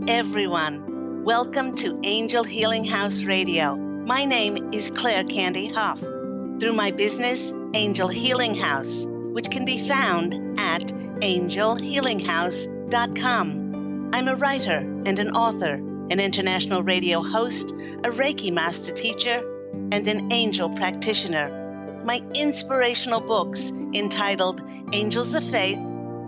everyone. Welcome to Angel Healing House Radio. My name is Candy Hough. Through my business, Angel Healing House, which can be found at angelhealinghouse.com. I'm a writer and an author, an international radio host, a Reiki master teacher, and an angel practitioner. My inspirational books entitled Angels of Faith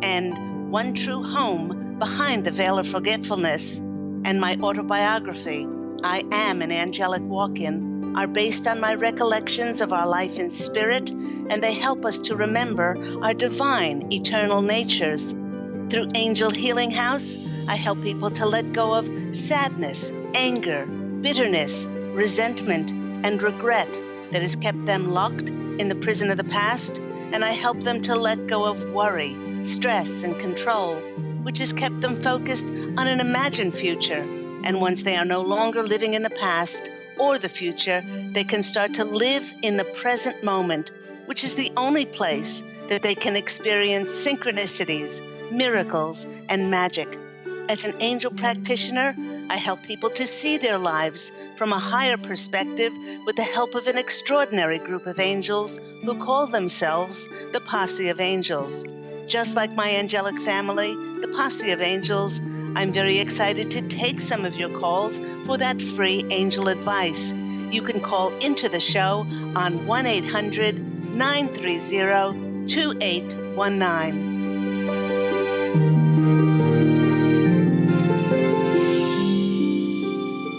and One True Home Behind the Veil of Forgetfulness, and my autobiography, I Am an Angelic Walk-In, are based on my recollections of our life in spirit, and they help us to remember our divine, eternal natures. Through Angel Healing House, I help people to let go of sadness, anger, bitterness, resentment, and regret that has kept them locked in the prison of the past, and I help them to let go of worry, stress, and control, which has kept them focused on an imagined future. And once they are no longer living in the past or the future, they can start to live in the present moment, which is the only place that they can experience synchronicities, miracles, and magic. As an angel practitioner, I help people to see their lives from a higher perspective with the help of an extraordinary group of angels who call themselves the Posse of Angels. Just like my angelic family, the Posse of Angels, I'm very excited to take some of your calls for that free angel advice. You can call into the show on 1-800-930-2819.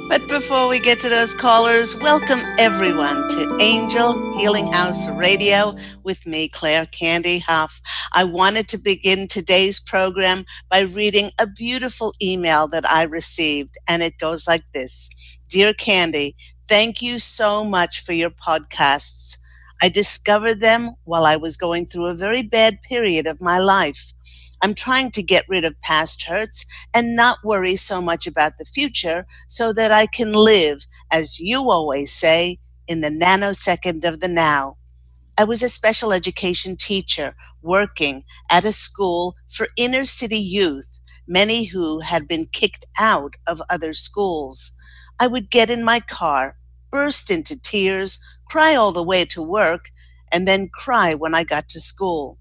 But before we get to those callers, welcome everyone to Angel Healing House Radio with me, Candy Hough. I wanted to begin today's program by reading a beautiful email that I received, and it goes like this. Dear Candy, thank you so much for your podcasts. I discovered them while I was going through a very bad period of my life. I'm trying to get rid of past hurts and not worry so much about the future so that I can live, as you always say, in the nanosecond of the now. I was a special education teacher working at a school for inner city youth, many who had been kicked out of other schools. I would get in my car, burst into tears, cry all the way to work, and then cry when I got to school.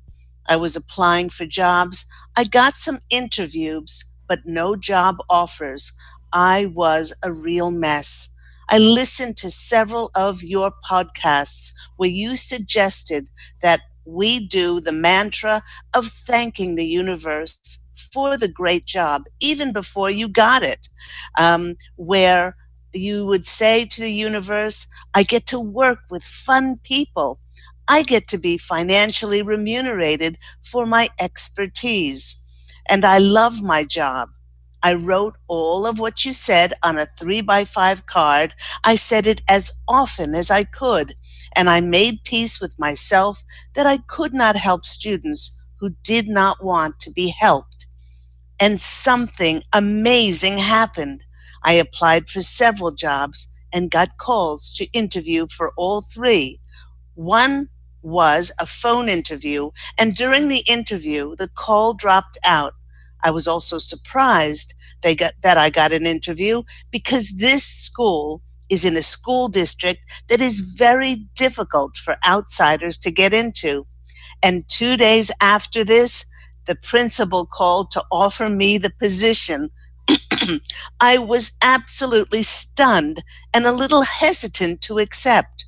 I was applying for jobs. I got some interviews, but no job offers. I was a real mess. I listened to several of your podcasts where you suggested that we do the mantra of thanking the universe for the great job, even before you got it, where you would say to the universe, I get to work with fun people. I get to be financially remunerated for my expertise. And I love my job. I wrote all of what you said on a 3x5 card. I said it as often as I could. And I made peace with myself that I could not help students who did not want to be helped. And something amazing happened. I applied for several jobs and got calls to interview for all three. One was a phone interview, and during the interview, the call dropped out. I was also surprised that I got an interview because this school is in a school district that is very difficult for outsiders to get into. And 2 days after this, the principal called to offer me the position. I was absolutely stunned and a little hesitant to accept.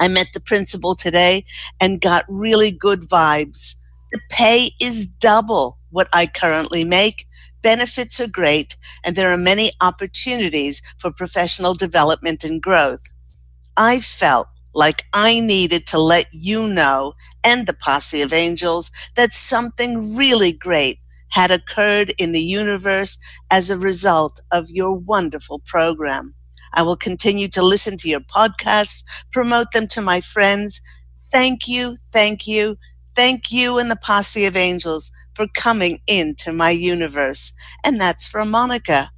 I met the principal today and got really good vibes. The pay is double what I currently make. Benefits are great, and there are many opportunities for professional development and growth. I felt like I needed to let you know, and the Posse of Angels, that something really great had occurred in the universe as a result of your wonderful program. I will continue to listen to your podcasts, promote them to my friends. Thank you, thank you, thank you and the Posse of Angels for coming into my universe. And that's from Monica.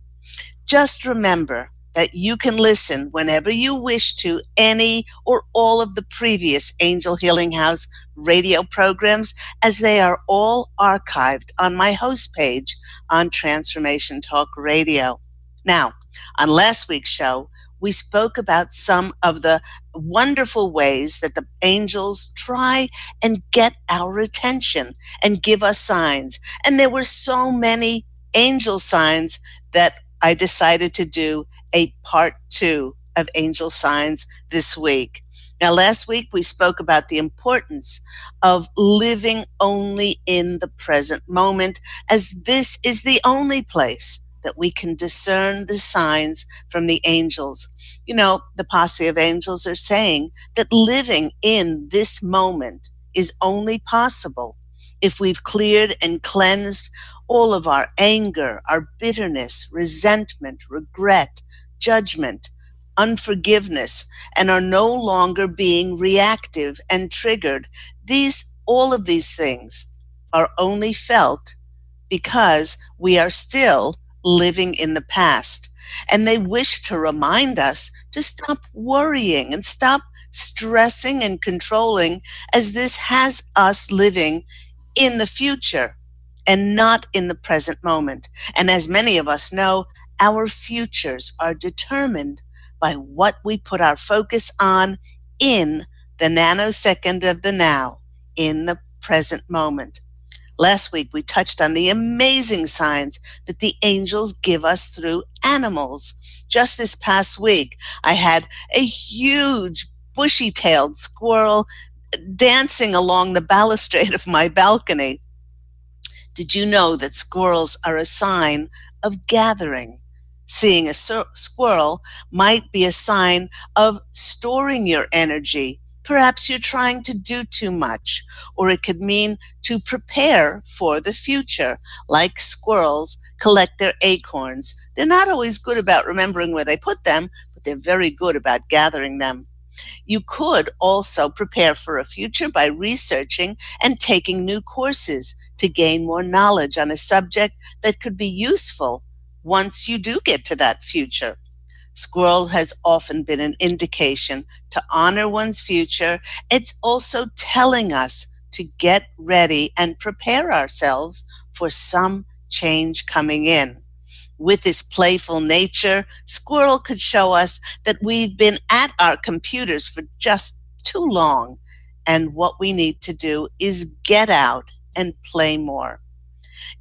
Just remember, that you can listen whenever you wish to any or all of the previous Angel Healing House radio programs, as they are all archived on my host page on Transformation Talk Radio. Now, on last week's show, we spoke about some of the wonderful ways that the angels try and get our attention and give us signs. And there were so many angel signs that I decided to do a part two of angel signs this week. Now, last week we spoke about the importance of living only in the present moment, as this is the only place that we can discern the signs from the angels. You know, the Posse of Angels are saying that living in this moment is only possible if we've cleared and cleansed all of our anger, our bitterness, resentment, regret, judgment, unforgiveness, and are no longer being reactive and triggered. All of these things are only felt because we are still living in the past. And they wish to remind us to stop worrying and stop stressing and controlling, as this has us living in the future and not in the present moment. And as many of us know, our futures are determined by what we put our focus on in the nanosecond of the now, in the present moment. Last week, we touched on the amazing signs that the angels give us through animals. Just this past week, I had a huge bushy-tailed squirrel dancing along the balustrade of my balcony. Did you know that squirrels are a sign of gathering? Seeing a squirrel might be a sign of storing your energy. Perhaps you're trying to do too much, or it could mean to prepare for the future. Like squirrels collect their acorns. They're not always good about remembering where they put them, but they're very good about gathering them. You could also prepare for a future by researching and taking new courses to gain more knowledge on a subject that could be useful once you do get to that future. Squirrel has often been an indication to honor one's future. It's also telling us to get ready and prepare ourselves for some change coming in. With his playful nature, Squirrel could show us that we've been at our computers for just too long, and what we need to do is get out and play more.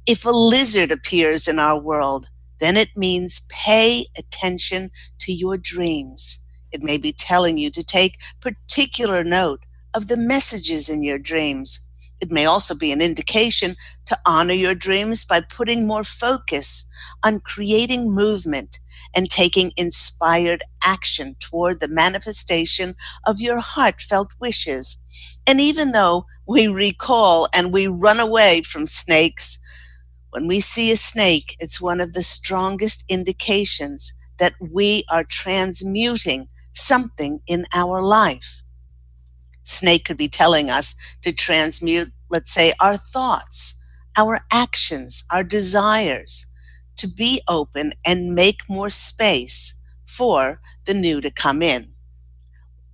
If a lizard appears in our world, then it means pay attention to your dreams. It may be telling you to take particular note of the messages in your dreams. It may also be an indication to honor your dreams by putting more focus on creating movement and taking inspired action toward the manifestation of your heartfelt wishes. And even though we recall and we run away from snakes, when we see a snake, it's one of the strongest indications that we are transmuting something in our life. Snake could be telling us to transmute, let's say, our thoughts, our actions, our desires, to be open and make more space for the new to come in.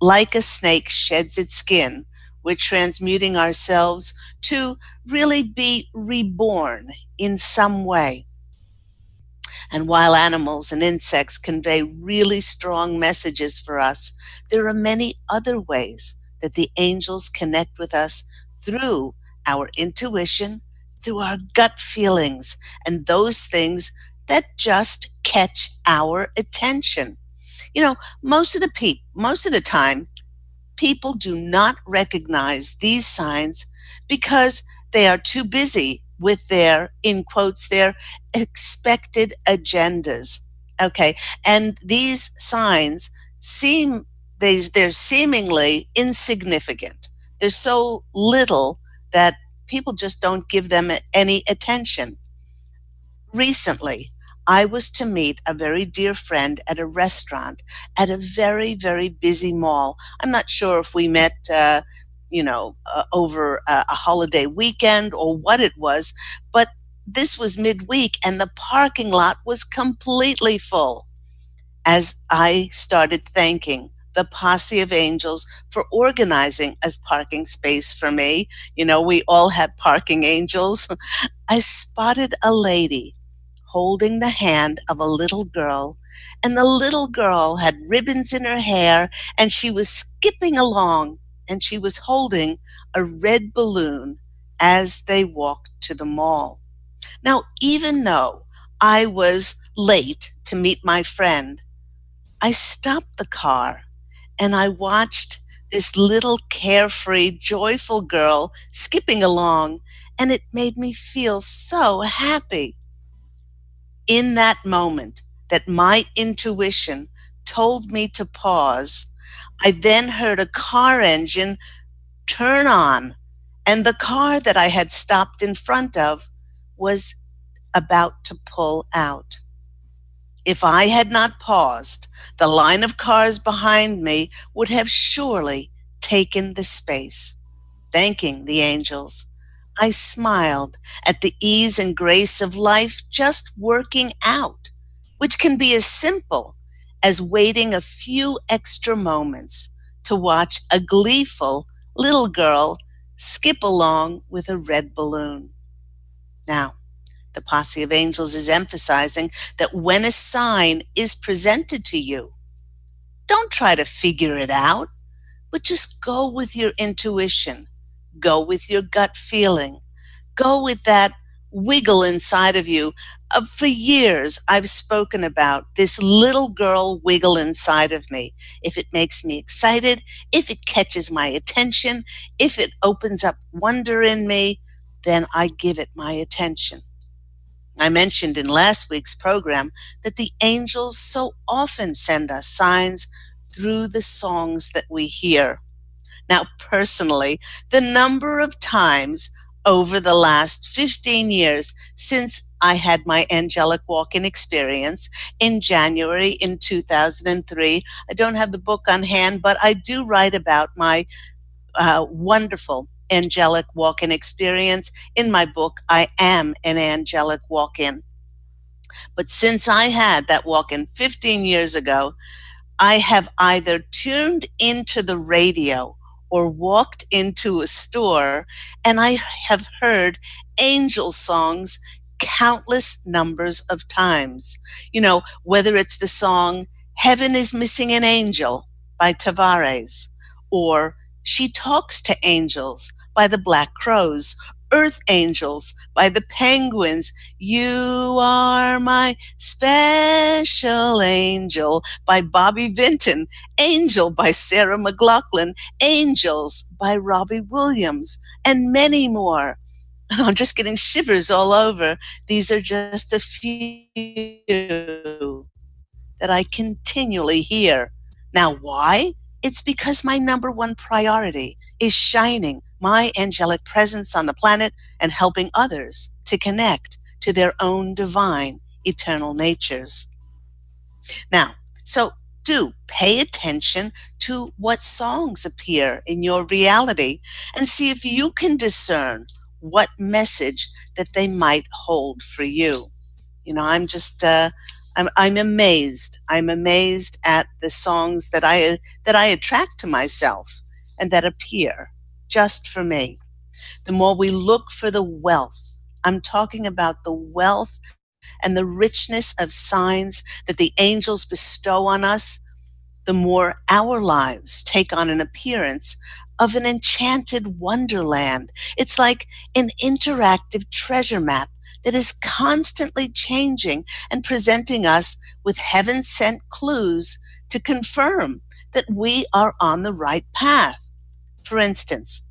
Like a snake sheds its skin, we're transmuting ourselves to really be reborn in some way. And while animals and insects convey really strong messages for us, there are many other ways that the angels connect with us through our intuition, through our gut feelings, and those things that just catch our attention. You know, most of the time, people do not recognize these signs because they are too busy with their, in quotes, their expected agendas. Okay. And these signs they're seemingly insignificant. They're so little that people just don't give them any attention. Recently, I was to meet a very dear friend at a restaurant at a very, very busy mall. I'm not sure if we met, over a holiday weekend or what it was, but this was midweek and the parking lot was completely full. as I started thanking the Posse of Angels for organizing a parking space for me. You know, we all have parking angels. I spotted a lady holding the hand of a little girl, and the little girl had ribbons in her hair, and she was skipping along, and she was holding a red balloon as they walked to the mall. Now, even though I was late to meet my friend, I stopped the car and I watched this little carefree, joyful girl skipping along, and it made me feel so happy. In that moment that my intuition told me to pause, I then heard a car engine turn on, and the car that I had stopped in front of was about to pull out. If I had not paused, the line of cars behind me would have surely taken the space. Thanking the angels, I smiled at the ease and grace of life just working out, which can be as simple as waiting a few extra moments to watch a gleeful little girl skip along with a red balloon. Now, the Posse of Angels is emphasizing that when a sign is presented to you, don't try to figure it out, but just go with your intuition, go with your gut feeling, go with that wiggle inside of you. For years, I've spoken about this little girl wiggle inside of me. If it makes me excited, if it catches my attention, if it opens up wonder in me, then I give it my attention. I mentioned in last week's program that the angels so often send us signs through the songs that we hear. Now, personally, the number of times over the last 15 years since I had my angelic walk-in experience in January in 2003, I don't have the book on hand, but I do write about my wonderful angelic walk-in experience in my book, I Am an Angelic Walk-in. But since I had that walk-in 15 years ago, I have either tuned into the radio or walked into a store, and I have heard angel songs countless numbers of times. You know, whether it's the song Heaven is Missing an Angel by Tavares, or She Talks to Angels by the Black Crows, Earth Angels by the Penguins, You Are My Special Angel by Bobby Vinton, Angel by Sarah McLachlan, Angels by Robbie Williams, and many more. I'm just getting shivers all over. These are just a few that I continually hear. Now, why? It's because my number one priority is shining my angelic presence on the planet and helping others to connect to their own divine, eternal natures. Now, so do pay attention to what songs appear in your reality and see if you can discern what message that they might hold for you. You know, I'm amazed. I'm amazed at the songs that I attract to myself and that appear just for me. The more we look for the wealth, I'm talking about the wealth and the richness of signs that the angels bestow on us, the more our lives take on an appearance of an enchanted wonderland. It's like an interactive treasure map that is constantly changing and presenting us with heaven sent clues to confirm that we are on the right path. For instance,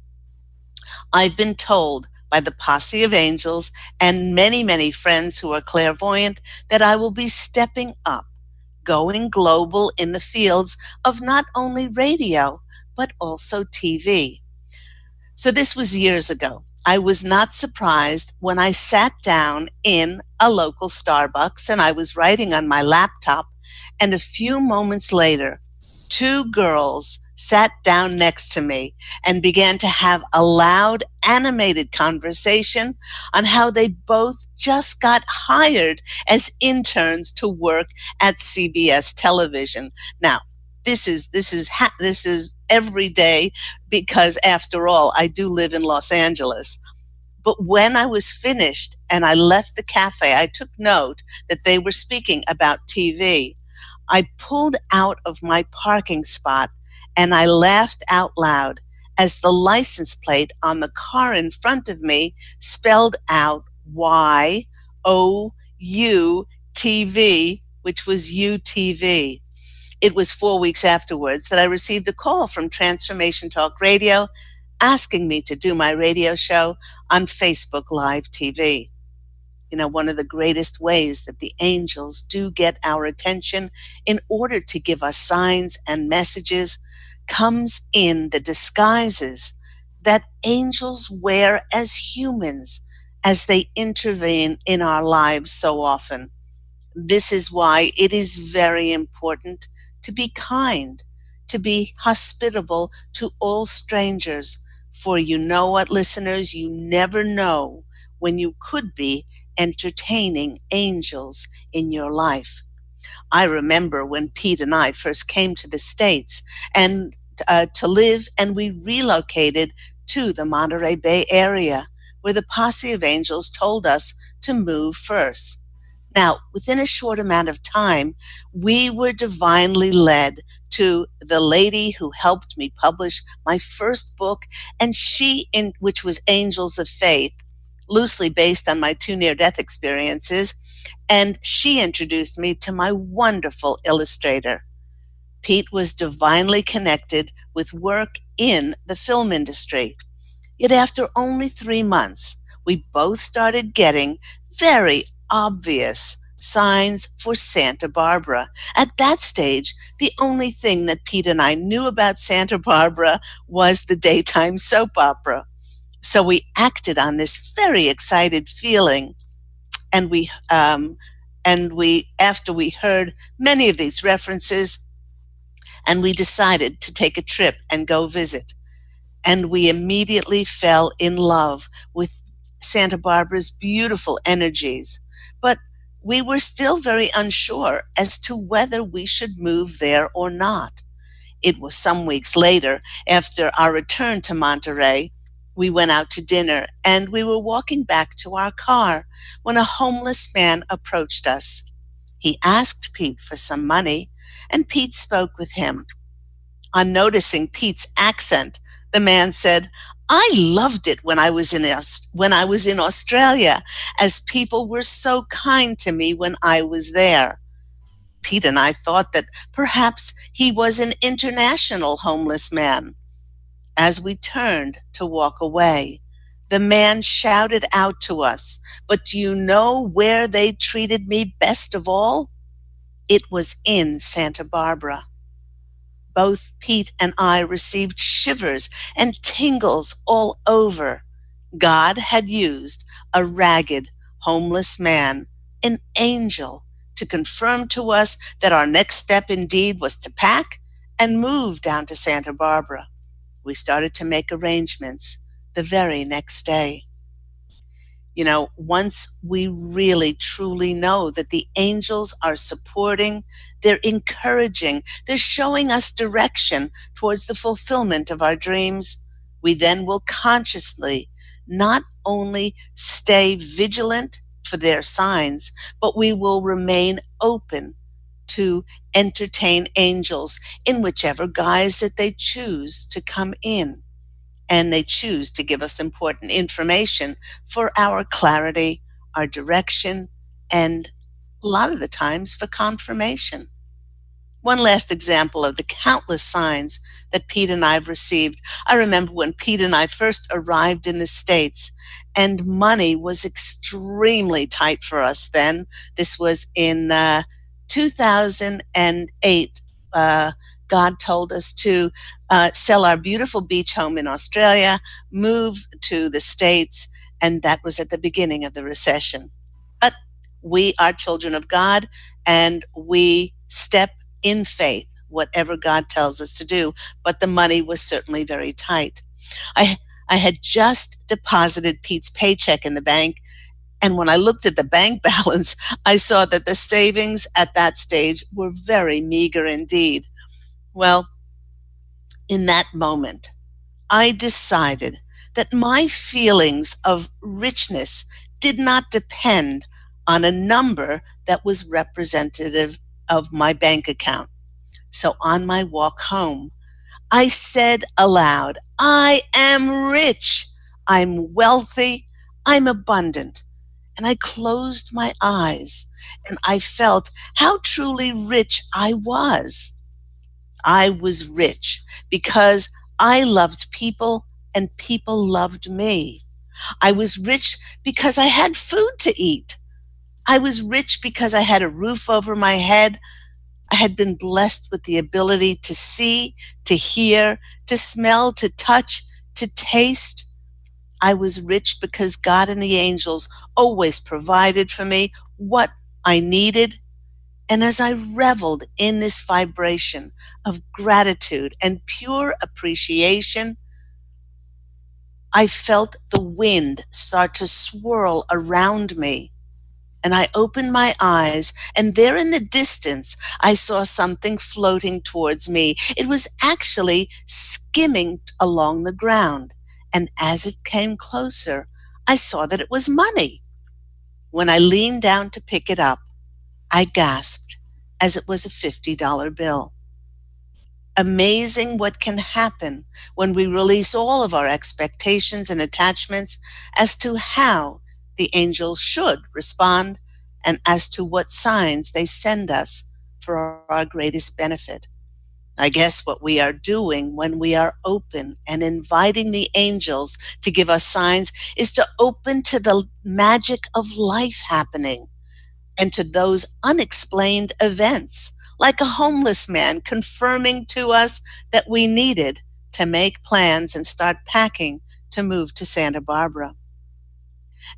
I've been told by the Posse of Angels and many, many friends who are clairvoyant that I will be stepping up, going global in the fields of not only radio, but also TV. So this was years ago. I was not surprised when I sat down in a local Starbucks and I was writing on my laptop, and a few moments later, two girls sat down next to me and began to have a loud, animated conversation on how they both just got hired as interns to work at CBS television. Now, this is every day because, after all, I do live in Los Angeles. But when I was finished and I left the cafe, I took note that they were speaking about TV. I pulled out of my parking spot and I laughed out loud as the license plate on the car in front of me spelled out YOUTV, which was UTV. It was 4 weeks afterwards that I received a call from Transformation Talk Radio asking me to do my radio show on Facebook Live TV. You know, one of the greatest ways that the angels do get our attention in order to give us signs and messages comes in the disguises that angels wear as humans as they intervene in our lives so often. This is why it is very important to be kind, to be hospitable to all strangers. For you know what, listeners, you never know when you could be entertaining angels in your life. I remember when Pete and I first came to the States and to live, and we relocated to the Monterey Bay area, where the Posse of Angels told us to move first. Now, within a short amount of time, we were divinely led to the lady who helped me publish my first book, and which was Angels of Faith, loosely based on my two near-death experiences, and she introduced me to my wonderful illustrator. Pete was divinely connected with work in the film industry. Yet after only 3 months, we both started getting very obvious signs for Santa Barbara. At that stage, the only thing that Pete and I knew about Santa Barbara was the daytime soap opera. So we acted on this very excited feeling, and after we heard many of these references, and we decided to take a trip and go visit. And we immediately fell in love with Santa Barbara's beautiful energies. But we were still very unsure as to whether we should move there or not. It was some weeks later, after our return to Monterey, we went out to dinner and we were walking back to our car when a homeless man approached us. He asked Pete for some money, and Pete spoke with him. On noticing Pete's accent, the man said, "I loved it when I was in Australia, as people were so kind to me when I was there." Pete and I thought that perhaps he was an international homeless man. As we turned to walk away, the man shouted out to us, "But do you know where they treated me best of all? It was in Santa Barbara." Both Pete and I received shivers and tingles all over. God had used a ragged, homeless man, an angel, to confirm to us that our next step indeed was to pack and move down to Santa Barbara. We started to make arrangements the very next day. You know, once we really truly know that the angels are supporting, they're encouraging, they're showing us direction towards the fulfillment of our dreams, we then will consciously not only stay vigilant for their signs, but we will remain open to entertain angels in whichever guise that they choose to come in. And they choose to give us important information for our clarity, our direction, and a lot of the times for confirmation. One last example of the countless signs that Pete and I have received. I remember when Pete and I first arrived in the States, and money was extremely tight for us then. This was in 2008. God told us to sell our beautiful beach home in Australia, move to the States, and that was at the beginning of the recession. But we are children of God, and we step in faith whatever God tells us to do. But the money was certainly very tight. I, I had just deposited Pete's paycheck in the bank, and when I looked at the bank balance, I saw that the savings at that stage were very meager indeed. Well, in that moment, I decided that my feelings of richness did not depend on a number that was representative of my bank account. So on my walk home, I said aloud, I am rich, I'm wealthy, I'm abundant. And I closed my eyes and I felt how truly rich I was. I was rich because I loved people and people loved me. I was rich because I had food to eat. I was rich because I had a roof over my head. I had been blessed with the ability to see, to hear, to smell, to touch, to taste. I was rich because God and the angels always provided for me what I needed. And as I reveled in this vibration of gratitude and pure appreciation, I felt the wind start to swirl around me. And I opened my eyes, and there in the distance, I saw something floating towards me. It was actually skimming along the ground. And as it came closer, I saw that it was money. When I leaned down to pick it up, I gasped as it was a $50 bill. Amazing what can happen when we release all of our expectations and attachments as to how the angels should respond and as to what signs they send us for our greatest benefit. I guess what we are doing when we are open and inviting the angels to give us signs is to open to the magic of life happening and to those unexplained events, like a homeless man confirming to us that we needed to make plans and start packing to move to Santa Barbara.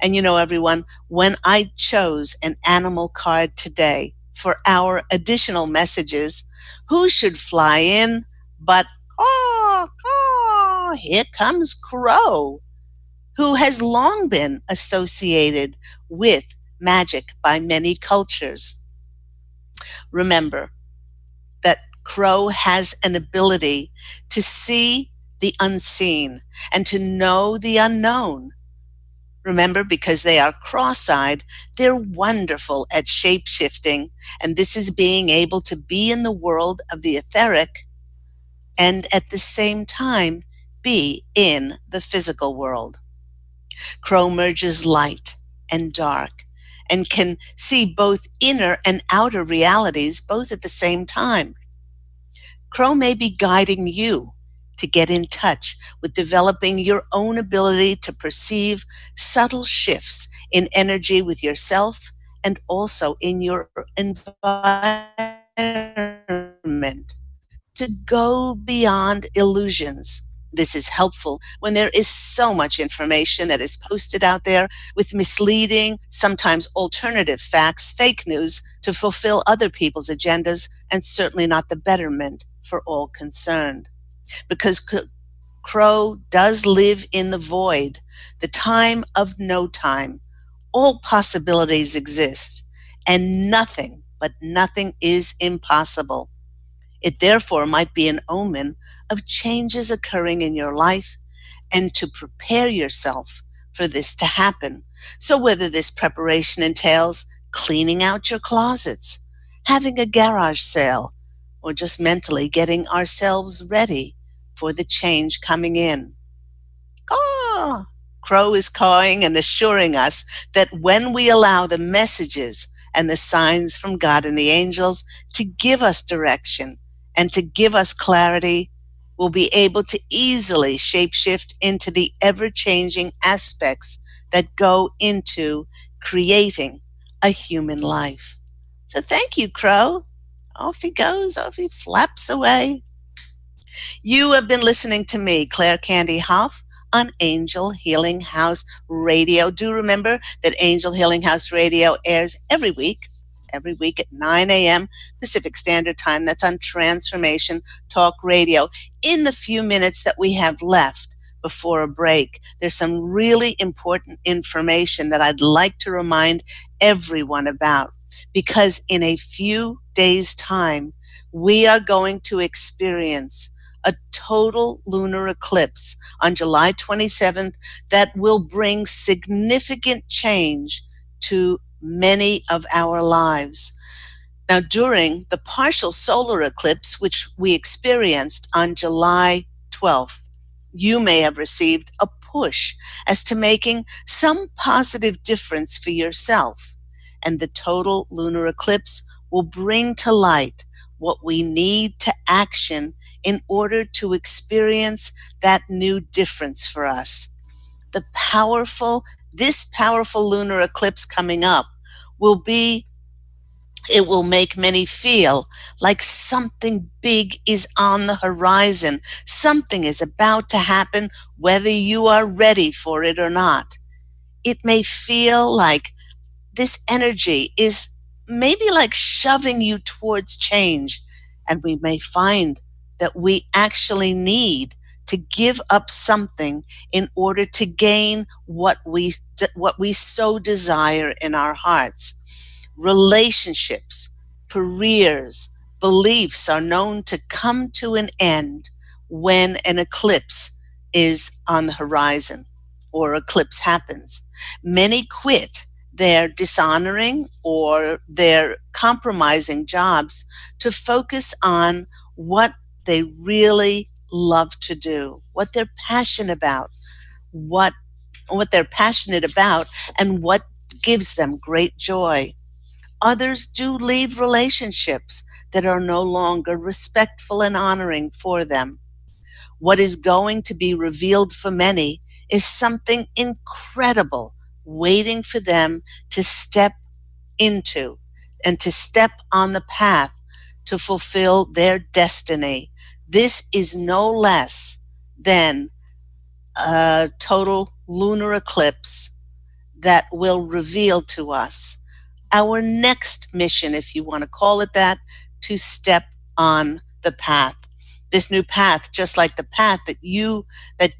And you know, everyone, when I chose an animal card today for our additional messages, who should fly in but, oh, oh, here comes Crow, who has long been associated with magic by many cultures. Remember that Crow has an ability to see the unseen and to know the unknown. Remember, because they are cross-eyed, they're wonderful at shape-shifting, and this is being able to be in the world of the etheric and at the same time be in the physical world. Crow merges light and dark and can see both inner and outer realities both at the same time. Crow may be guiding you to get in touch with developing your own ability to perceive subtle shifts in energy with yourself and also in your environment, to go beyond illusions. This is helpful when there is so much information that is posted out there with misleading, sometimes alternative facts, fake news to fulfill other people's agendas and certainly not the betterment for all concerned. Because Crow does live in the void, the time of no time. All possibilities exist, and nothing, but nothing is impossible. It therefore might be an omen of changes occurring in your life and to prepare yourself for this to happen. So whether this preparation entails cleaning out your closets, having a garage sale, or just mentally getting ourselves ready for the change coming in. Caw! Crow is cawing and assuring us that when we allow the messages and the signs from God and the angels to give us direction and to give us clarity, we'll be able to easily shapeshift into the ever-changing aspects that go into creating a human life. So thank you, Crow. Off he goes, off he flaps away. You have been listening to me, Claire Candy Hough, on Angel Healing House Radio. Do remember that Angel Healing House Radio airs every week every week at 9 a.m. Pacific Standard Time. That's on Transformation Talk Radio. In the few minutes that we have left before a break, there's some really important information that I'd like to remind everyone about, because in a few days' time, we are going to experience a total lunar eclipse on July 27th that will bring significant change to many of our lives. Now, during the partial solar eclipse, which we experienced on July 12th, you may have received a push as to making some positive difference for yourself. And the total lunar eclipse will bring to light what we need to action in order to experience that new difference for us. This powerful lunar eclipse coming up it will make many feel like something big is on the horizon. Something is about to happen, whether you are ready for it or not. It may feel like this energy is maybe like shoving you towards change, and we may find that we actually need to give up something in order to gain what we so desire in our hearts. Relationships, careers, beliefs are known to come to an end when an eclipse is on the horizon or eclipse happens. Many quit their dishonoring or their compromising jobs to focus on what they really love to do, what they're passionate about, what they're passionate about, and what gives them great joy. Others do leave relationships that are no longer respectful and honoring for them. What is going to be revealed for many is something incredible waiting for them to step into and to step on the path to fulfill their destiny. This is no less than a total lunar eclipse that will reveal to us our next mission, if you want to call it that, to step on the path. This new path, just like the path that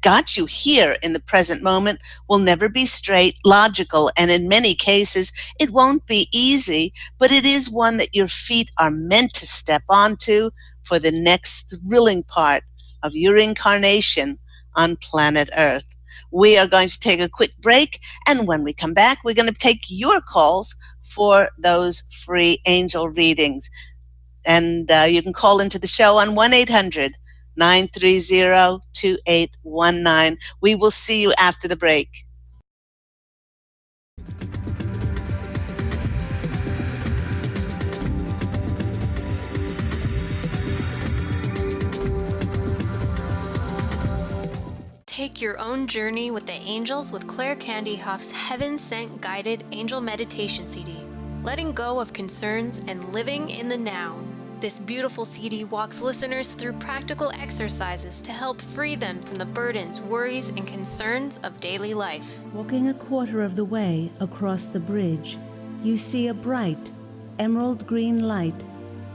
got you here in the present moment, will never be straight, logical, and in many cases, it won't be easy, but it is one that your feet are meant to step onto for the next thrilling part of your incarnation on planet Earth. We are going to take a quick break, and when we come back, we're going to take your calls for those free angel readings. And you can call into the show on 1-800-930-2819. We will see you after the break. Take your own journey with the angels with Claire Candy Hough's Heaven-Sent Guided Angel Meditation CD, letting go of concerns and living in the now. This beautiful CD walks listeners through practical exercises to help free them from the burdens, worries, and concerns of daily life. Walking a quarter of the way across the bridge, you see a bright, emerald green light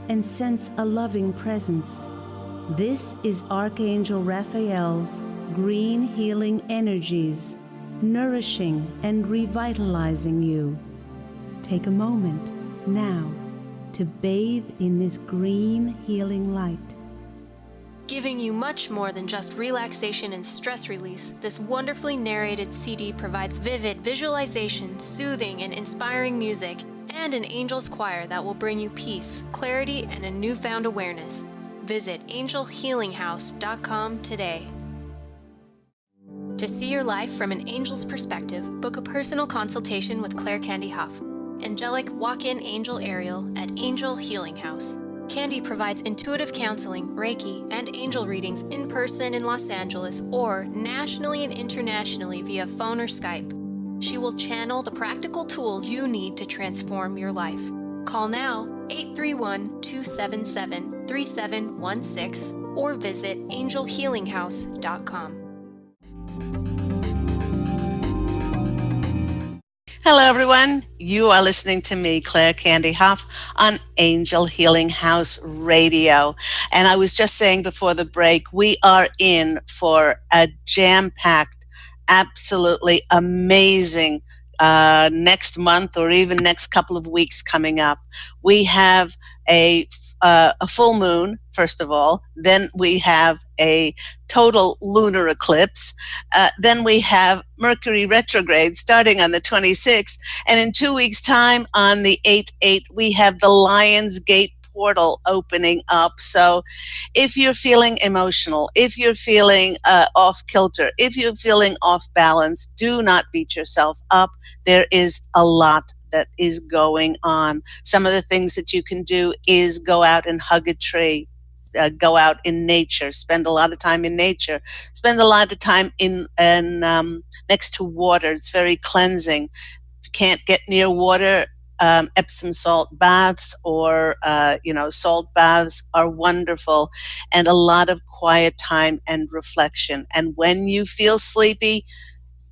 and sense a loving presence. This is Archangel Raphael's green healing energies, nourishing and revitalizing you. Take a moment now to bathe in this green healing light. Giving you much more than just relaxation and stress release, this wonderfully narrated CD provides vivid visualization, soothing and inspiring music, and an angel's choir that will bring you peace, clarity, and a newfound awareness. Visit angelhealinghouse.com today. To see your life from an angel's perspective, book a personal consultation with Claire Candy Hough, angelic walk-in angel Ariel at Angel Healing House. Candy provides intuitive counseling, Reiki, and angel readings in person in Los Angeles or nationally and internationally via phone or Skype. She will channel the practical tools you need to transform your life. Call now 831-277-3716 or visit angelhealinghouse.com. Hello, everyone. You are listening to me, Claire Candy Hough, on Angel Healing House Radio. And I was just saying before the break, we are in for a jam packed, absolutely amazing next month or even next couple of weeks coming up. We have a a full moon, first of all. Then we have a total lunar eclipse. Then we have Mercury retrograde starting on the 26th. And in 2 weeks' time, on the 8/8, we have the Lion's Gate portal opening up. So if you're feeling emotional, if you're feeling off kilter, if you're feeling off balance, do not beat yourself up. There is a lot that is going on. Some of the things that you can do is go out and hug a tree, go out in nature, spend a lot of time in nature, spend a lot of time in next to water. It's very cleansing. If you can't get near water, Epsom salt baths or salt baths are wonderful, and a lot of quiet time and reflection. And when you feel sleepy,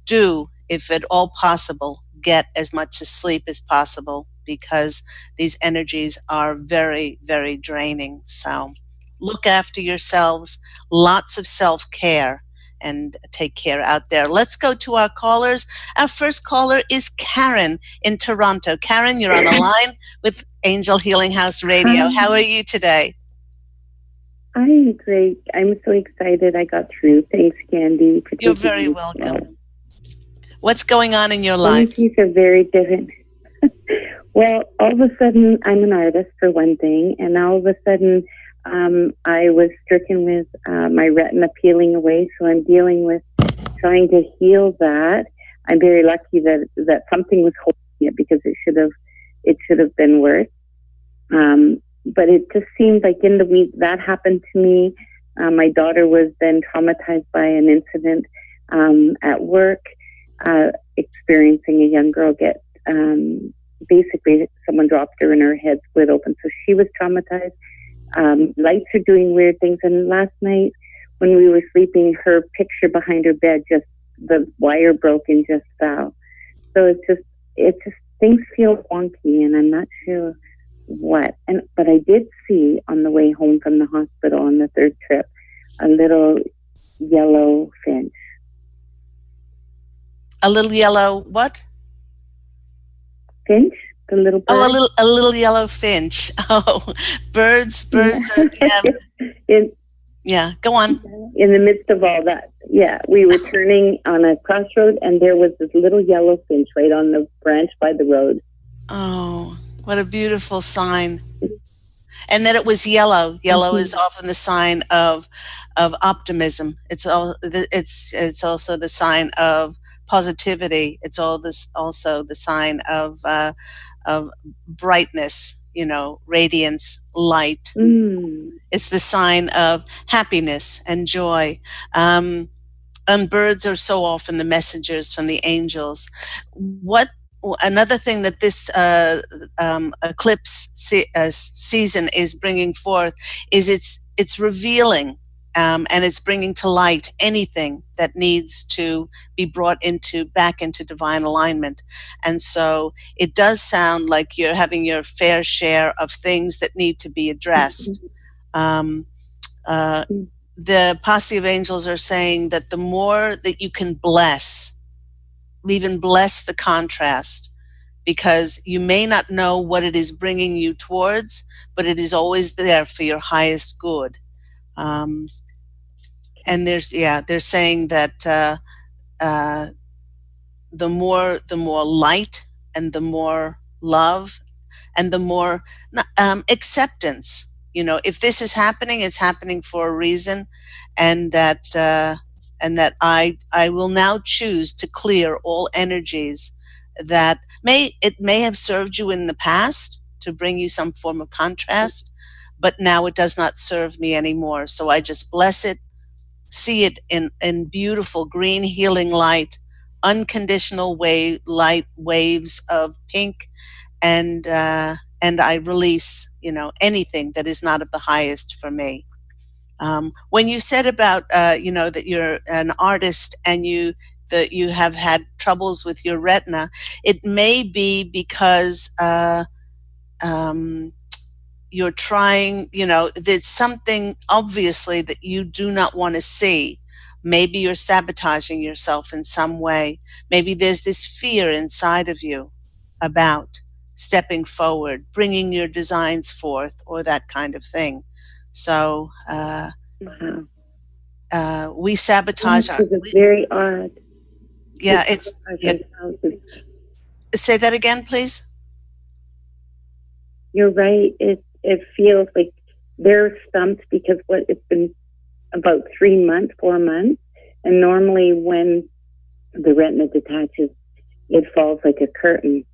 do, if at all possible, get as much sleep as possible because these energies are very, very draining. So look after yourselves, lots of self care, and take care out there. Let's go to our callers. Our first caller is Karen in Toronto. Karen, you're on the line with Angel Healing House Radio. Hi, How are you today? I'm great. I'm so excited I got through. Thanks, Candy, for You're taking very me as well. welcome. What's going on in your life? Energies are very different. Well, all of a sudden, I'm an artist for one thing, and all of a sudden, I was stricken with my retina peeling away, so I'm dealing with trying to heal that. I'm very lucky that something was holding it because it should have been worse. But it just seemed like in the week that happened to me. My daughter was then traumatized by an incident at work, experiencing a young girl get basically someone dropped her and her head split open. So she was traumatized. Lights are doing weird things. And last night when we were sleeping, her picture behind her bed, just the wire broke and just fell. So it's just things feel wonky and I'm not sure what. But I did see on the way home from the hospital on the third trip a little yellow finch. A little yellow what? Finch, the little bird. Oh, a little yellow finch. Oh, birds are, yeah. Go on. In the midst of all that, we were turning on a crossroad, and there was this little yellow finch right on the branch by the road. Oh, what a beautiful sign! And that it was yellow. Yellow is often the sign of optimism. It's also the sign of positivity. It's also the sign of brightness, radiance, light. It's the sign of happiness and joy. And birds are so often the messengers from the angels. What Another thing that this eclipse season is bringing forth is it's revealing and it's bringing to light anything that needs to be brought back into divine alignment. And so it does sound like you're having your fair share of things that need to be addressed. The Posse of Angels are saying that the more that you can bless, even bless the contrast, because you may not know what it is bringing you towards, but it is always there for your highest good. And they're saying that the more light and the more love and the more acceptance. If this is happening, it's happening for a reason, and that I will now choose to clear all energies that may have served you in the past to bring you some form of contrast, but now it does not serve me anymore. So I just bless it, see it in beautiful green healing light, unconditional light waves of pink, and I release anything that is not of the highest for me. When you said about that you're an artist and that you have had troubles with your retina, it may be because um, you're trying, there's something obviously that you do not want to see. Maybe you're sabotaging yourself in some way. Maybe there's this fear inside of you about stepping forward, bringing your designs forth, or that kind of thing. So Wow. we sabotage Yes, it's very odd. yeah, yeah. Say that again, please. You're right. It feels like they're stumped because it's been about 3 months, 4 months, and normally when the retina detaches, it falls like a curtain.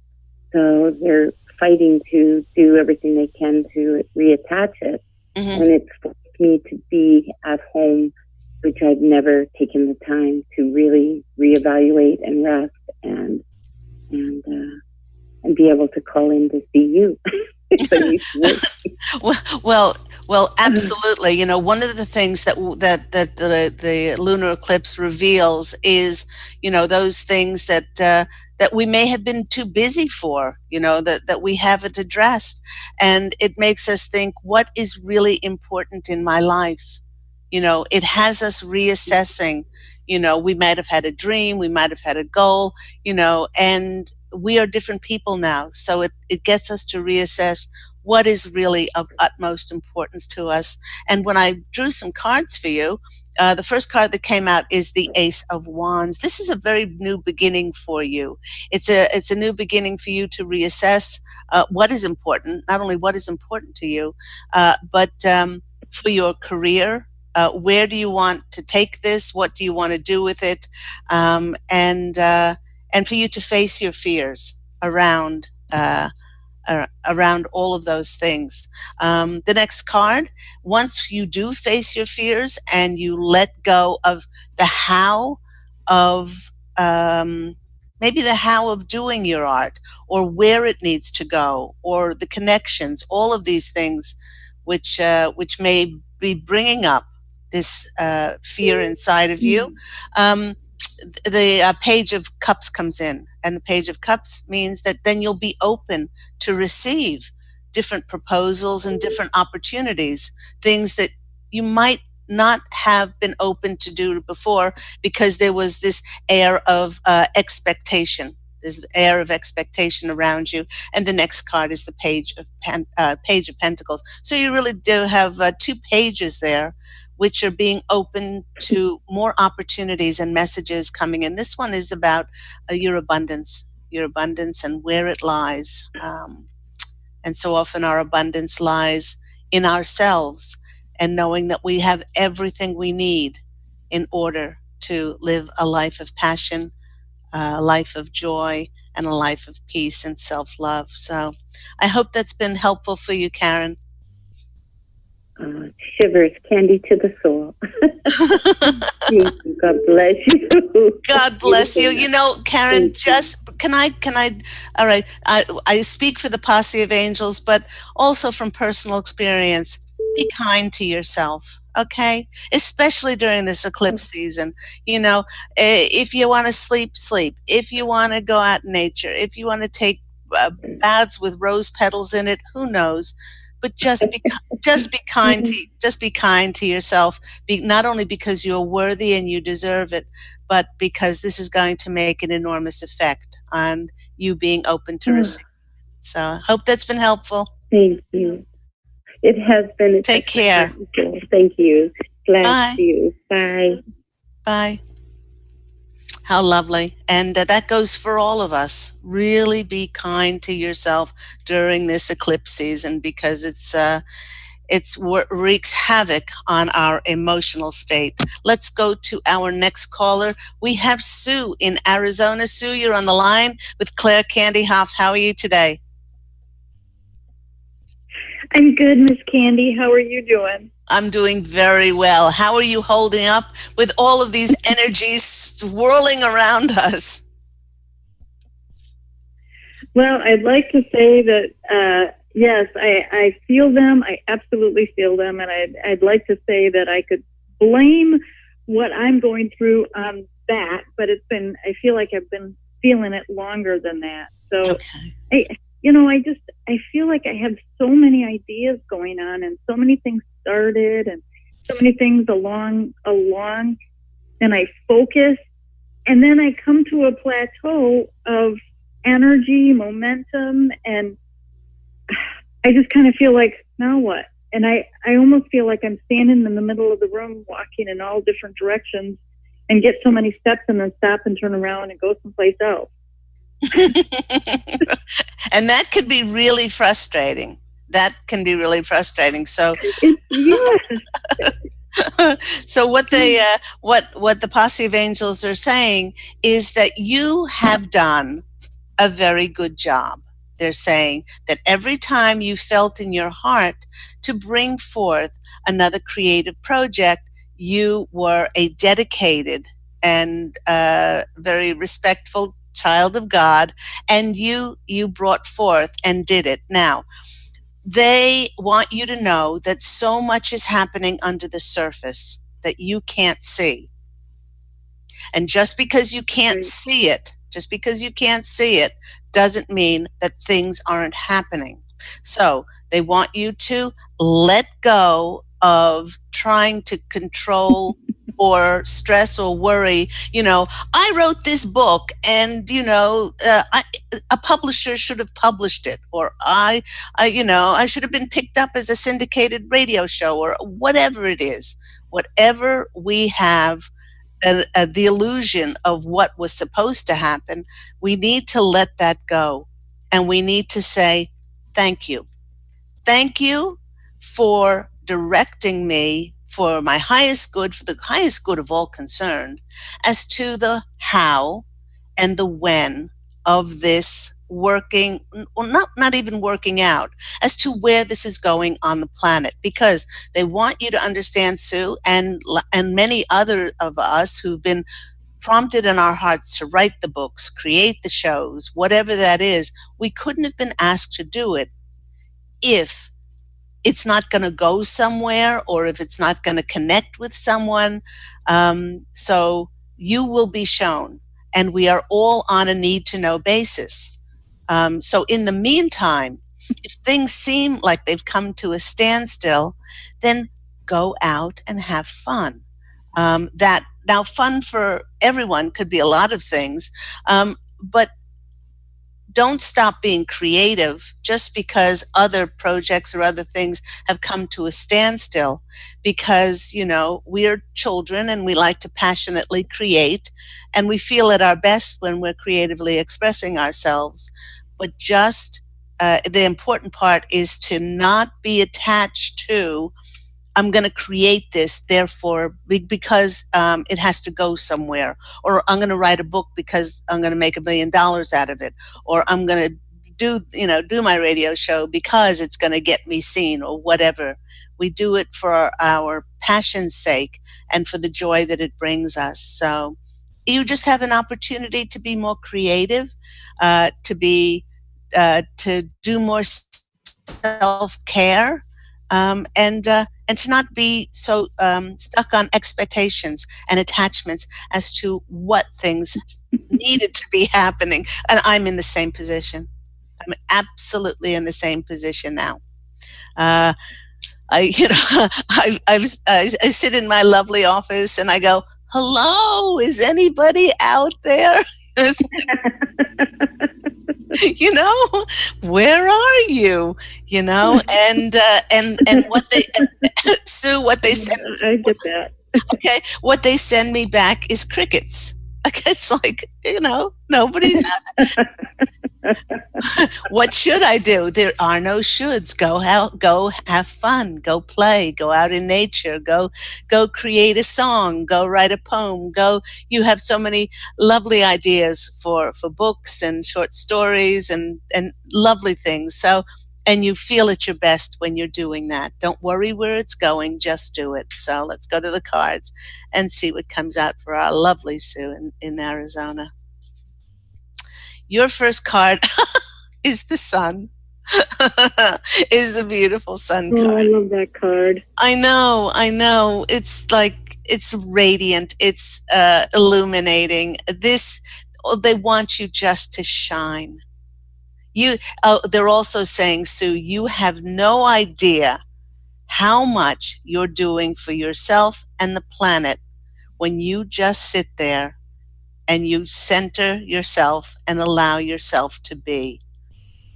So they're fighting to do everything they can to reattach it, and it's forced me to be at home, which I've never taken the time to really reevaluate and rest and be able to call in to see you. Well, absolutely. One of the things that the lunar eclipse reveals is, those things that we may have been too busy for, that we haven't addressed, and it makes us think, what is really important in my life? It has us reassessing. We might have had a dream, we might have had a goal, and we are different people now. So it gets us to reassess what is really of utmost importance to us. And when I drew some cards for you, the first card that came out is the Ace of Wands. This is a very new beginning for you. It's a new beginning for you to reassess what is important, not only what is important to you, but for your career. Where do you want to take this? What do you want to do with it? And for you to face your fears around all of those things. The next card, once you do face your fears and you let go of the how of maybe the how of doing your art, or where it needs to go, or the connections, all of these things which may be bringing up this fear inside of you. The Page of Cups comes in, and the Page of Cups means that then you'll be open to receive different proposals and different opportunities, things that you might not have been open to do before because there was this air of expectation. There's an air of expectation around you. And the next card is the Page of Pentacles. So you really do have two pages there, which are being open to more opportunities and messages coming in. This one is about your abundance and where it lies. And so often our abundance lies in ourselves, and knowing that we have everything we need in order to live a life of passion, a life of joy, and a life of peace and self-love. So I hope that's been helpful for you, Karen. Shivers, candy to the soul. God bless you. God bless you. Karen, can I, all right, I speak for the Posse of Angels, but also from personal experience, be kind to yourself, okay? Especially during this eclipse season. If you want to sleep. If you want to go out in nature, if you want to take baths with rose petals in it, who knows? But just be kind to yourself. Not only because you're worthy and you deserve it, but because this is going to make an enormous effect on you being open to receive. So I hope that's been helpful. Thank you. It has been. Take care. Thank you. Bless Bye. you. Bye. Bye. How lovely. And that goes for all of us. Really be kind to yourself during this eclipse season, because it wreaks havoc on our emotional state. Let's go to our next caller. We have Sue in Arizona. Sue, you're on the line with Claire Candy Hough. How are you today? I'm good, Miss Candy. How are you doing? I'm doing very well. How are you holding up with all of these energies swirling around us? Well, I'd like to say that, yes, I feel them. I absolutely feel them. And I'd like to say that I could blame what I'm going through on that, but I feel like I've been feeling it longer than that. So okay. I feel like I have so many ideas going on and so many things started and so many things along, and I focus, and then I come to a plateau of energy, momentum, and I just kind of feel like, now what? And I almost feel like I'm standing in the middle of the room, walking in all different directions, and get so many steps and then stop and turn around and go someplace else. And that can be really frustrating. So, so what what the Posse of Angels are saying is that you have done a very good job. They're saying that every time you felt in your heart to bring forth another creative project, you were a dedicated and very respectful child of God, and you brought forth and did it. Now, they want you to know that so much is happening under the surface that you can't see. And just because you can't see it, doesn't mean that things aren't happening. So they want you to let go of trying to control or stress or worry. I wrote this book, and a publisher should have published it, or I should have been picked up as a syndicated radio show, or whatever it is. Whatever we have the illusion of what was supposed to happen, we need to let that go. And we need to say, thank you. Thank you for directing me for my highest good, for the highest good of all concerned, as to the how and the when of this working, or not even working out, as to where this is going on the planet. Because they want you to understand, Sue, and many other of us who've been prompted in our hearts to write the books, create the shows, whatever that is, we couldn't have been asked to do it if it's not going to go somewhere, or if it's not going to connect with someone. So you will be shown, and we are all on a need to know basis. So in the meantime, if things seem like they've come to a standstill, then go out and have fun. That now, fun for everyone could be a lot of things, but don't stop being creative just because other projects or other things have come to a standstill. Because, we're children and we like to passionately create, and we feel at our best when we're creatively expressing ourselves. But just the important part is to not be attached to, I'm going to create this, therefore, because it has to go somewhere, or I'm going to write a book because I'm going to make $1 million out of it, or I'm going to do my radio show because it's going to get me seen, or whatever. We do it for our passion's sake and for the joy that it brings us. So you just have an opportunity to be more creative, to do more self-care, and to not be so stuck on expectations and attachments as to what things needed to be happening. And I'm in the same position. I'm absolutely in the same position now. I sit in my lovely office and I go, "Hello, is anybody out there?" Where are you? And what they Sue, what they send. I get that. Okay, what they send me back is crickets. It's like, nobody's out there. What should I do? There are no shoulds. Go have fun. Go play. Go out in nature. Go create a song. Go write a poem. You have so many lovely ideas for books and short stories and lovely things. So, and you feel at your best when you're doing that. Don't worry where it's going. Just do it. So let's go to the cards and see what comes out for our lovely Sue in Arizona. Your first card is the sun. is the beautiful sun Oh, I card. love that card. I know, I know. It's like it's radiant. It's illuminating. This they want you just to shine. You. Oh, they're also saying, Sue, you have no idea how much you're doing for yourself and the planet when you just sit there and you center yourself and allow yourself to be.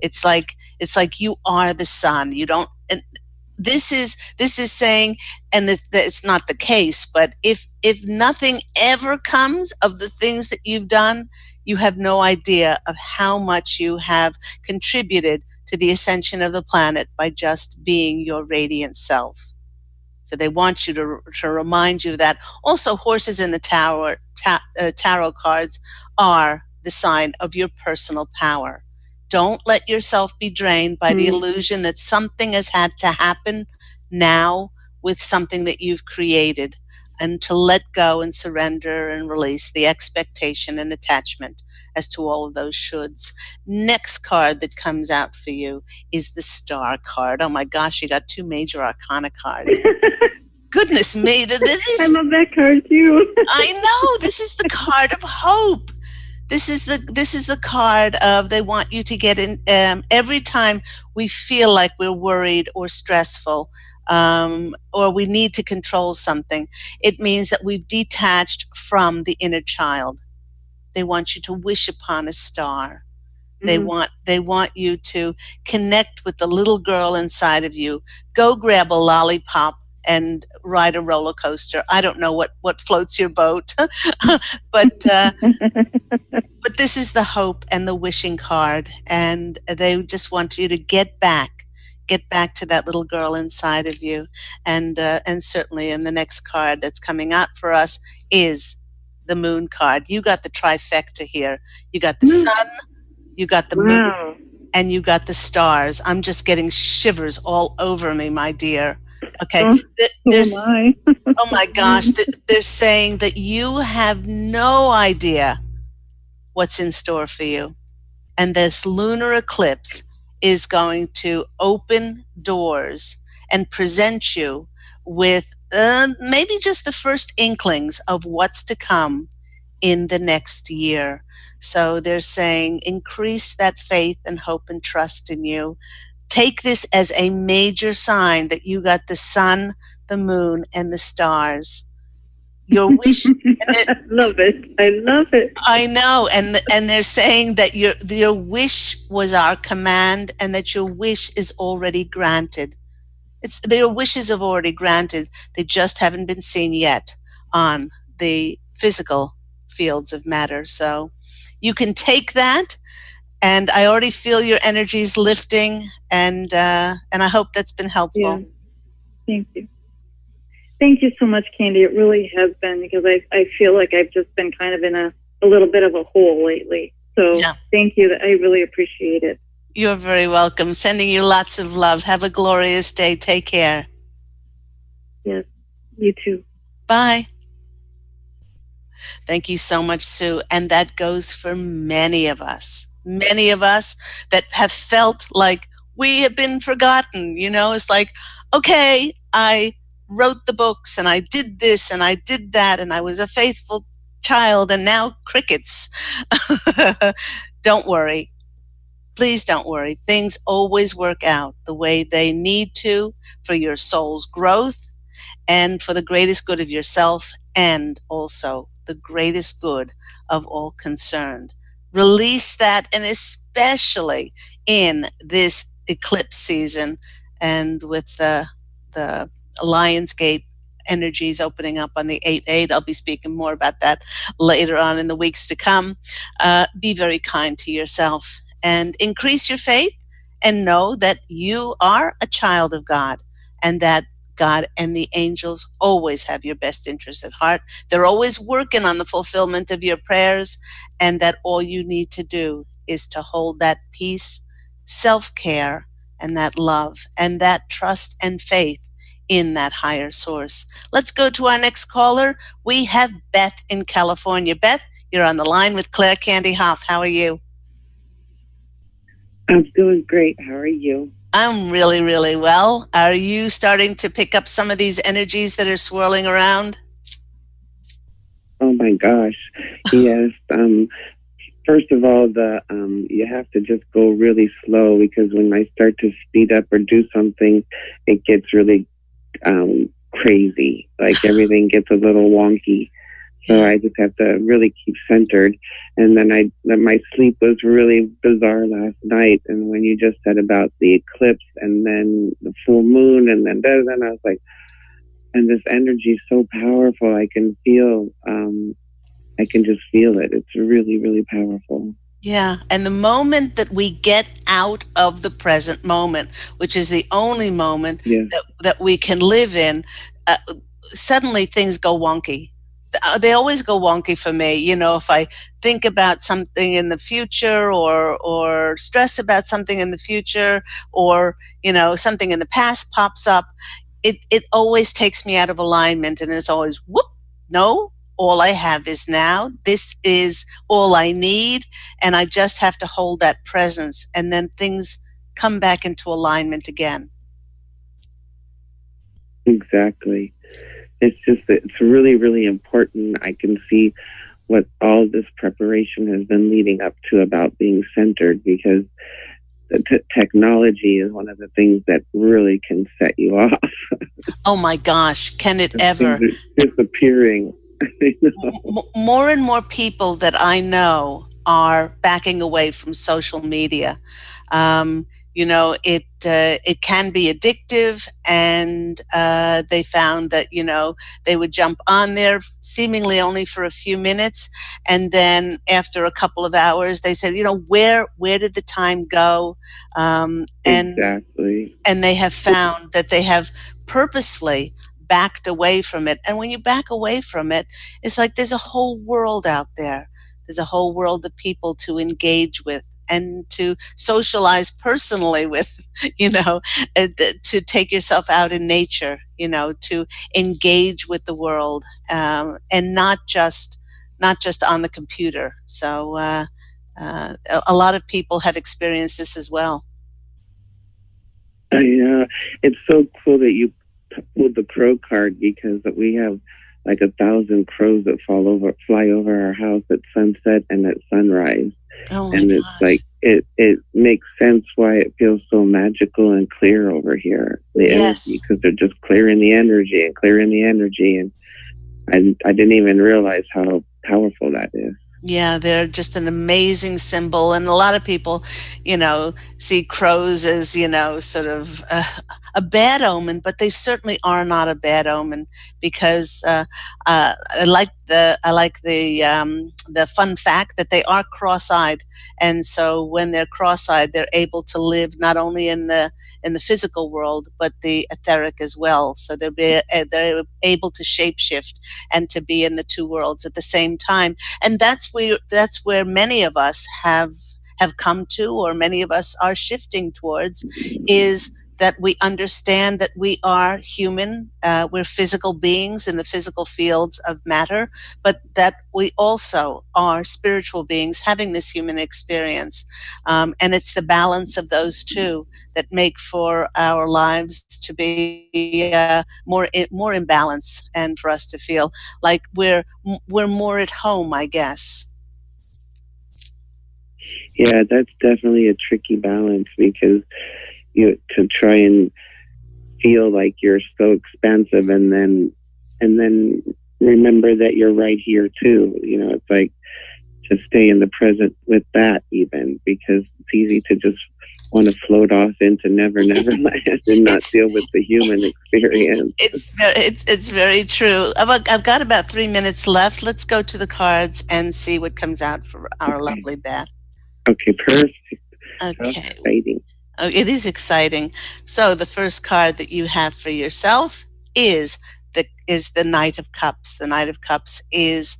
It's like you are the sun. You don't. And this is saying, and that it's not the case. But if nothing ever comes of the things that you've done, you have no idea of how much you have contributed to the ascension of the planet by just being your radiant self. So they want you to remind you of that. Also, horses in the tarot cards are the sign of your personal power. Don't let yourself be drained by the illusion that something has had to happen now with something that you've created, and to let go and surrender and release the expectation and attachment as to all of those shoulds. Next card that comes out for you is the Star card. Oh my gosh, you got two major arcana cards. Goodness me, I love that card too. I know, this is the card of hope. This is the card of, they want you to get in, every time we feel like we're worried or stressful, or we need to control something. It means that we've detached from the inner child. They want you to wish upon a star. They want you to connect with the little girl inside of you. Go grab a lollipop and ride a roller coaster. I don't know what floats your boat, but but this is the hope and the wishing card, and they just want you to get back to that little girl inside of you, and certainly in the next card that's coming up for us is the moon card. You got the trifecta here. You got the sun, you got the moon, Wow. and you got the stars. I'm just getting shivers all over me, my dear. Okay. Oh, There's, my. oh my gosh, they're saying that you have no idea what's in store for you. And this lunar eclipse is going to open doors and present you with maybe just the first inklings of what's to come in the next year. So they're saying increase that faith and hope and trust in you. Take this as a major sign that you got the sun, the moon, and the stars. Your wish. I love it. I love it. I know, and they're saying that your wish was our command, and that your wish is already granted. It's their wishes have already granted. They just haven't been seen yet on the physical fields of matter. So you can take that, and I already feel your energies lifting, and I hope that's been helpful. Yeah. Thank you. Thank you so much, Candy. It really has been, because I feel like I've just been kind of in a little bit of a hole lately. So Yeah. Thank you. I really appreciate it. You're very welcome. Sending you lots of love. Have a glorious day. Take care. Yes, you too. Bye. Thank you so much, Sue. And that goes for many of us that have felt like we have been forgotten. It's like, okay, I wrote the books and I did this and I did that and I was a faithful child, and now crickets. Don't worry. Please don't worry. Things always work out the way they need to for your soul's growth and for the greatest good of yourself, and also the greatest good of all concerned. Release that, and especially in this eclipse season, and with the Lionsgate energies opening up on the 8/8. I'll be speaking more about that later on in the weeks to come. Be very kind to yourself and increase your faith, and know that you are a child of God, and that God and the angels always have your best interests at heart. They're always working on the fulfillment of your prayers, and that all you need to do is to hold that peace, self-care, and that love, and that trust and faith in that higher source. Let's go to our next caller. We have Beth in California. Beth, you're on the line with Claire Candy Hough. How are you? I'm doing great. How are you? I'm really, really well. Are you starting to pick up some of these energies that are swirling around? Oh my gosh. Yes. First of all, the you have to just go really slow because when I start to speed up or do something, it gets really crazy. Like everything gets a little wonky. So Yeah. I just have to really keep centered. And then my sleep was really bizarre last night. And when you just said about the eclipse and then the full moon and then I was like, and this energy is so powerful. I can just feel it. It's really, really powerful. Yeah. And the moment that we get out of the present moment, which is the only moment Yes, that we can live in, uh, suddenly things go wonky. They always go wonky for me. If I think about something in the future or stress about something in the future or, something in the past pops up, it always takes me out of alignment and it's always whoop, no, all I have is now. This is all I need. And I just have to hold that presence and then things come back into alignment again. exactly. It's really, really important. I can see what all this preparation has been leading up to about being centered because technology is one of the things that really can set you off. Oh my gosh, can it Things ever? are disappearing. More and more people that I know are backing away from social media. Um, it can be addictive, and they found that they would jump on there seemingly only for a few minutes, and then after a couple of hours, they said, where did the time go? Um, and Exactly. and they have found that they have purposely backed away from it. And when you back away from it, it's like there's a whole world out there. There's a whole world of people to engage with and to socialize personally with, to take yourself out in nature, to engage with the world, and not just on the computer. So a lot of people have experienced this as well. Yeah, it's so cool that you pulled the crow card because we have like 1,000 crows that fly over our house at sunset and at sunrise. Oh my And it's gosh. like it makes sense why it feels so magical and clear over here. The energy Yes. because they're just clearing the energy and clearing the energy, and I didn't even realize how powerful that is. Yeah, they're just an amazing symbol. And a lot of people, see crows as, sort of a bad omen, but they certainly are not a bad omen because I like the fun fact that they are cross-eyed. And so when they're cross-eyed, they're able to live not only in the physical world, but the etheric as well. So they're able to shapeshift and to be in the two worlds at the same time, and that's where many of us have come to, or many of us are shifting towards, is that we understand that we are human, we're physical beings in the physical fields of matter, but that we also are spiritual beings having this human experience, and it's the balance of those two that make for our lives to be more in balance, and for us to feel like we're more at home, I guess. Yeah, that's definitely a tricky balance because you to try and feel like you're so expansive and then remember that you're right here too. It's like to stay in the present with that even because it's easy to just want to float off into never land and not It's deal with the human experience. it's very true. I've got about 3 minutes left. Let's go to the cards and see what comes out for our Okay. lovely Beth. Okay, perfect. How Okay. exciting. Oh, it is exciting. So the first card that you have for yourself is the Knight of Cups. The Knight of Cups is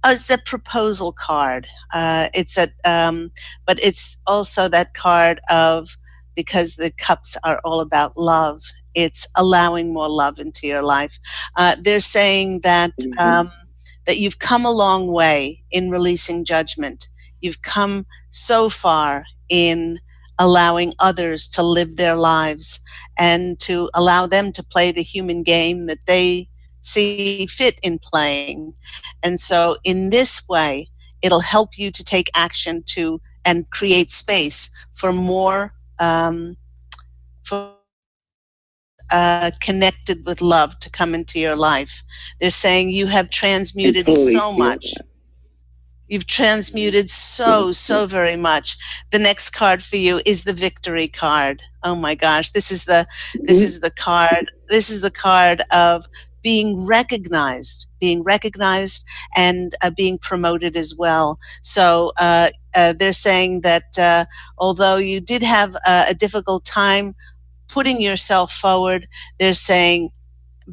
it's a proposal card. But it's also that card of, because the cups are all about love. It's allowing more love into your life. They're saying Mm-hmm. that you've come a long way in releasing judgment. You've come so far in allowing others to live their lives and to allow them to play the human game that they see fit in playing. And so in this way, it'll help you to take action to and create space for more things connected with love to come into your life. They're saying you have I transmuted totally so feel much. that. You've transmuted Yes, so yes. very much. The next card for you is the victory card. Oh my gosh, this Mhm. is the card. This is the card of being recognized, and being promoted as well. So they're saying that although you did have a difficult time putting yourself forward, they're saying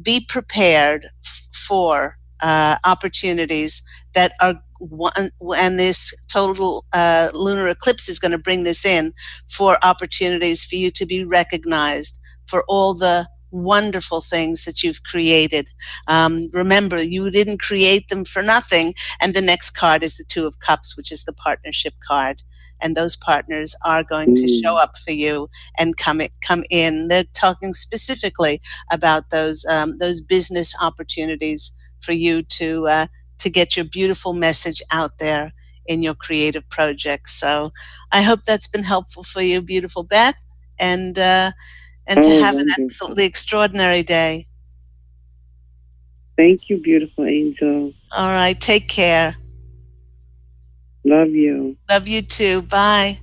be prepared for opportunities that are and this total lunar eclipse is going to bring this in for opportunities for you to be recognized for all the wonderful things that you've created. Remember, you didn't create them for nothing. And the next card is the Two of Cups, which is the partnership card. And those partners are going to show Mm. up for you and come in. They're talking specifically about those business opportunities for you to get your beautiful message out there in your creative projects. So I hope that's been helpful for you, beautiful Beth, and to Oh, have an wonderful. absolutely extraordinary day. Thank you, beautiful angel. All right, take care. Love you. Love you too. Bye.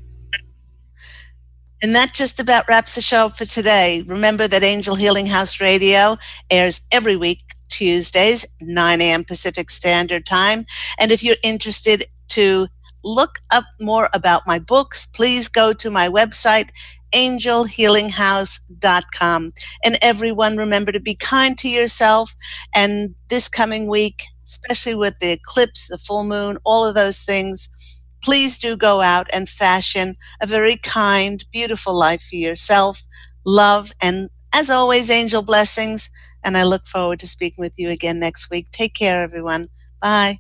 And that just about wraps the show up for today. Remember that Angel Healing House Radio airs every week, Tuesdays, 9 a.m. Pacific Standard Time. And if you're interested to look up more about my books, please go to my website, angelhealinghouse.com. And everyone, remember to be kind to yourself. And this coming week, especially with the eclipse, the full moon, all of those things, please do go out and fashion a very kind, beautiful life for yourself. Love, and as always, angel blessings. And I look forward to speaking with you again next week. Take care, everyone. Bye.